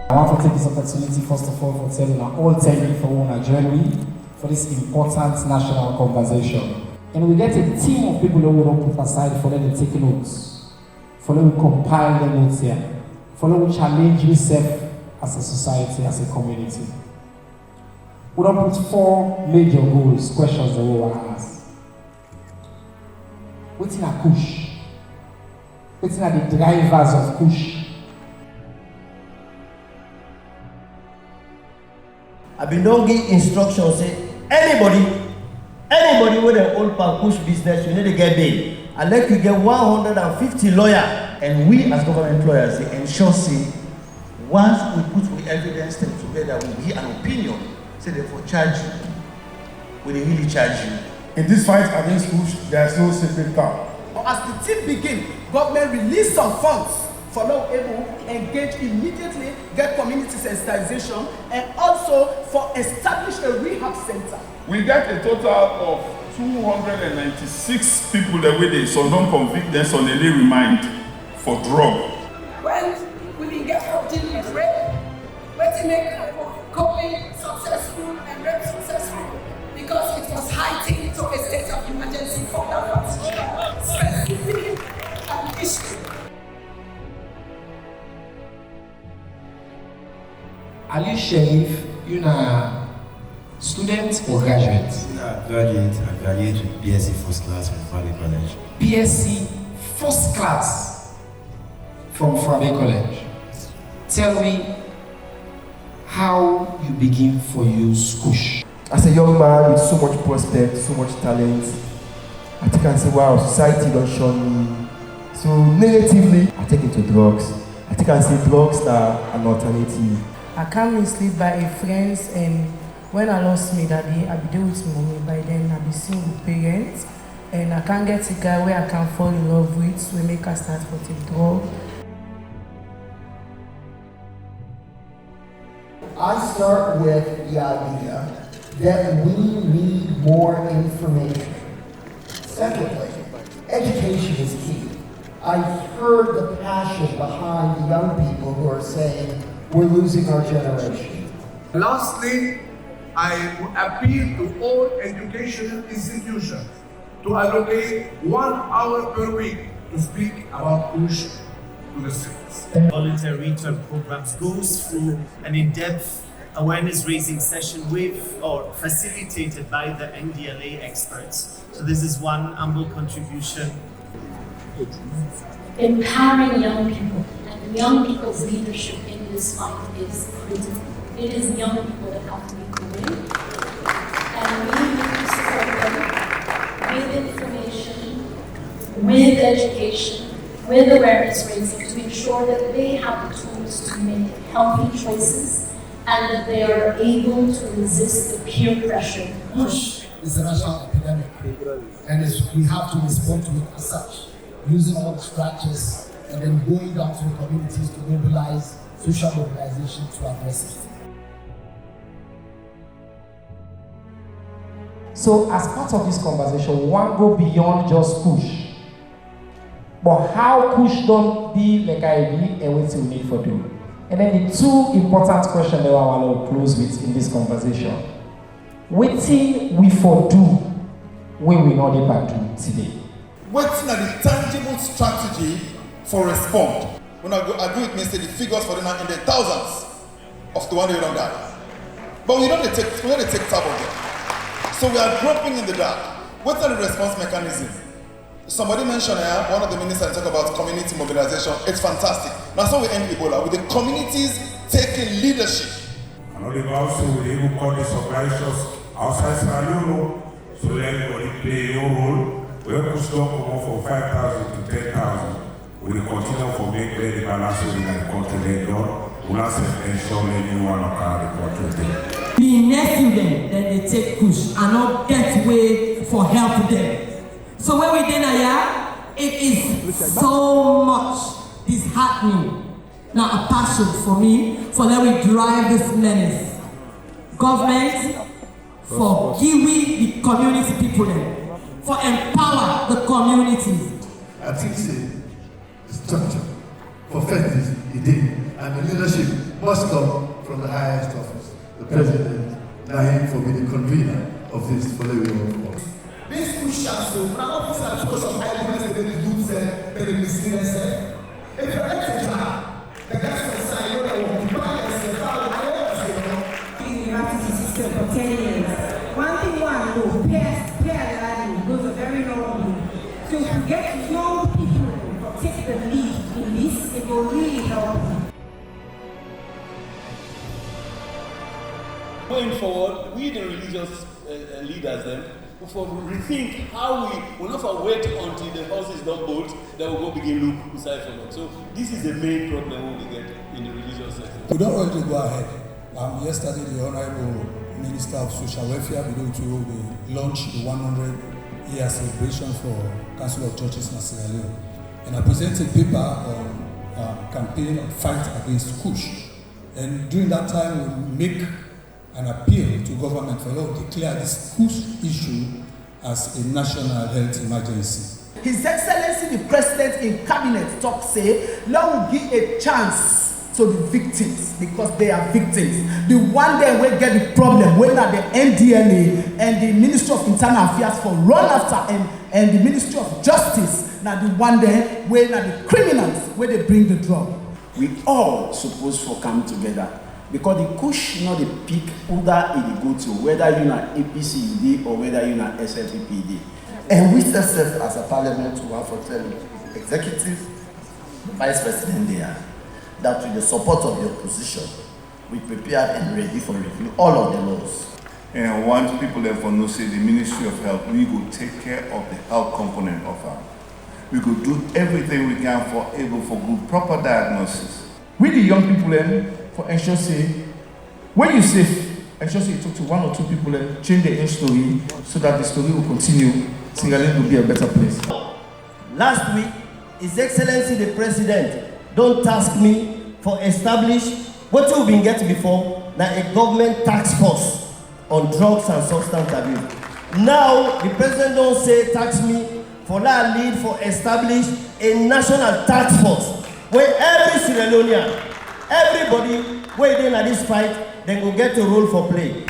I want to take this opportunity first of all for telling all thank for our journey for this important national conversation. And we get a team of people that we don't put aside for them to take notes, for them to compile the notes here, for them to challenge yourself as a society, as a community. We don't put 4 major goals, questions that we want to ask. What's in a Kush? What's in the drivers of Kush? I've been don't give instructions, say anybody with an old Kush business, you need to get bail. And let you get 150 lawyers. And we as government lawyers ensure say once we put the evidence together, we give an opinion, say therefore charge you. We really charge you. In this fight against Kush, there is no sacred cow. As the team begin, government release some funds for now able engage immediately, get community sensitization, and also for establish a rehab center. We get a total of 296 people that we so don't convict them on daily remand for drug. When we didn't get help dealing with rape, we make COVID successful and rape successful because it was heightened to a state of emergency for that specific issue. Ali Sharif, you're a student or graduate? I graduate with BSc First Class from Fabe College. BSc First Class from Fabe College. Tell me how you begin for use Kush. As a young man with so much prospect, so much talent, I think I say, wow, society don't show me. So negatively, I take into drugs. I think I say drugs are an alternative. I can't mislead by a friends, and when I lost my daddy, I be there with mommy. By then I be single parents, and I can't get a guy where I can fall in love with, so we make us start for the drug. I start with the idea that we need more information. Secondly, education is key. I heard the passion behind the young people who are saying we're losing our generation. Lastly, I appeal to all educational institutions to allocate 1 hour per week to speak about Kush to the students. Voluntary return programs goes through an in-depth awareness-raising session with or facilitated by the NDLA experts. So this is one humble contribution. Empowering young people and young people's leadership in this fight is critical. It is young people that have to be going, and we need to support them with information, with education, with awareness raising to ensure that they have the tools to make healthy choices and that they are able to resist the peer pressure. Kush is a national epidemic, and we have to respond to it as such, using all the structures and then going down to the communities to mobilize social mobilization to address it. So as part of this conversation, one go beyond just Kush. But how Kush don't be like I be and what we need for do. And then the 2 important questions that I want to close with in this conversation. What thing we for do when we not able to today? What's the tangible strategy for respond? When I agree with me, say the figures for them are in the thousands of the one they don't die. But we don't take tab of them. So we are groping in the dark. What's the response mechanism? Somebody mentioned here, one of the ministers talk about community mobilization. It's fantastic. That's how we end Ebola, with the communities taking leadership. I know the also will able call these organizations outside Sierra Leone, so everybody play your role. We have to stop from 5,000 to 10,000. We will continue for make the balance in the country later on. We will ensure anyone can report to them. Be nephew them, then they take Kush and not get way for help them. So when we did here, it is so much disheartening. Now a passion for me, for let we drive this menace. Government, for give the community people them, for empower the communities. I think the structure for faith is the day and the leadership. must come from the highest office, the president. Now him for be the convener of this for the world. This push us so now this is because of ideas that they do say that the business say. If you're the guys will say you know the price is the university system for 10 years. One thing one know, pair learning goes a very long way. So if you get young people to take the lead in this, it will really help you. Going forward, we the religious leaders then, for rethink how we will not wait until the house is not built, then we'll go begin look beside for God. So this is the main problem we get in the religious sector. We don't already go ahead. Yesterday, the Honorable Minister of Social Welfare, we launched the 100-year celebration for Council of Churches in Sierra Leone. And I presented a paper on campaign on fight against Kush. And during that time, we make an appeal to government for law to declare this Kush issue as a national health emergency. His Excellency the President in Cabinet talk say, Lord will give a chance to the victims because they are victims. The one day we get the problem when at the NDLA and the Ministry of Internal Affairs for run after and the Ministry of Justice now the one day when at the criminals where they bring the drug. We all supposed to come together. Because the Kush not the pick whether it go to whether you na APCUD or whether you na SLPPD. And we serve as a parliament to have for executive, vice president there, that with the support of the opposition, we prepared and ready for review all of the laws. And I want people there for no say the Ministry of Health, we go take care of the health component of our. We could do everything we can for able for good proper diagnosis. We the young people then for ensure say, when you safe, ensure say you talk to one or two people and change their story so that the story will continue. Sierra Leone will be a better place. Last week, His Excellency the President don't task me for establish what you've been getting before, now a government task force on drugs and substance abuse. Now, the President don't say tax me for that lead for establish a national task force where every Sierra Leonean, everybody waiting at this fight, then go get a role for play.